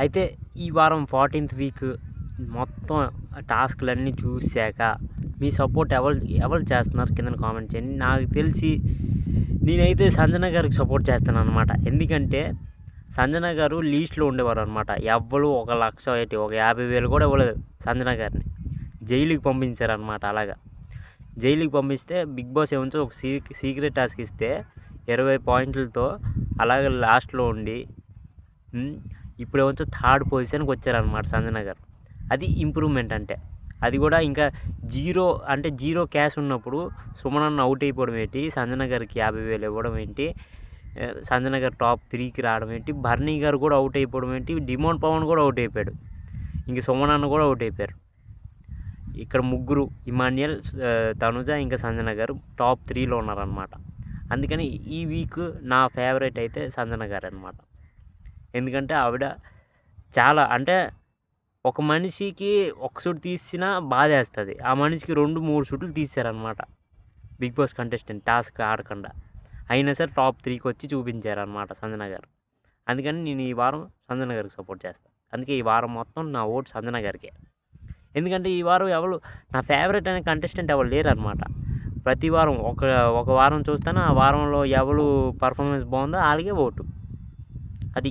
అయితే ఈ వారం 14th వీక్ మొత్తం టాస్క్‌లన్నీ చూసాక మీ సపోర్ట్ ఎవరు చేస్తున్నారు కిందన కామెంట్ చేయండి. నాకు తెలిసి నేనైతే సంజన గారికి సపోర్ట్ చేస్తాననమాట. ఎందుకంటే సంజన గారు లీస్ట్‌లో ఉండేవారనమాట. ఎవ్వరు ఒక 1,00,000 ఏంటి ఒక 50,000 కూడా ఇవ్వలేదు సంజన గారిని. జైలుకి పంపించారనమాట అలాగా. జైలుకి పంపిస్తే బిగ్ బాస్ ఏమొచ్చి ఒక సీక్రెట్ టాస్క్ ఇస్తే 20 పాయింట్లతో అలాగే లాస్ట్‌లో ఉండి ఇప్పుడేమొచ్చి థర్డ్ పొజిషన్‌కి వచ్చారనమాట సంజన గారు. అది ఇంప్రూవ్‌మెంట్ అంటే. అది కూడా ఇంకా జీరో క్యాష్ ఉన్నప్పుడు సుమనన్న అవుట్ అయిపోవడం ఏంటి, సంజన గారికి 50,000 ఇవ్వడం ఏంటి, సంజన గారు టాప్ 3కి రావడం ఏంటి, భరణి గారు కూడా అవుట్ అయిపోవడం ఏంటి, డిమోన్ పవన్ కూడా అవుట్ అయిపోయాడు, ఇంక సుమనన్న కూడా అవుట్ అయిపోయారు. ఇక్కడ ముగ్గురు ఇమాన్యుయల్, తనుజ ఇంకా సంజన గారు టాప్ 3లో ఉన్నారనమాట. అందుకని ఈ వీక్ నా ఫేవరెట్ అయితే సంజన గారు అనమాట. ఎందుకంటే ఆవిడ చాలా అంటే ఒక మనిషికి ఒక షూట్ తీసినా బాధేస్తుంది, ఆ మనిషికి 2-3 షూట్లు తీశారనమాట బిగ్ బాస్ కంటెస్టెంట్ టాస్క్ ఆడకుండా. అయినా సరే టాప్ 3కి వచ్చి చూపించారనమాట సంజన గారు. అందుకని నేను ఈ వారం సంజన గారికి సపోర్ట్ చేస్తాను. అందుకే ఈ వారం మొత్తం నా ఓటు సంజన గారికే. ఎందుకంటే ఈ వారం ఎవరు నా ఫేవరెట్ అనే కంటెస్టెంట్ ఎవరు లేరనమాట. ప్రతి వారం ఒక వారం చూస్తాను, ఆ వారంలో ఎవరు పర్ఫార్మెన్స్ బాగుందో వాళ్ళకే ఓటు. అది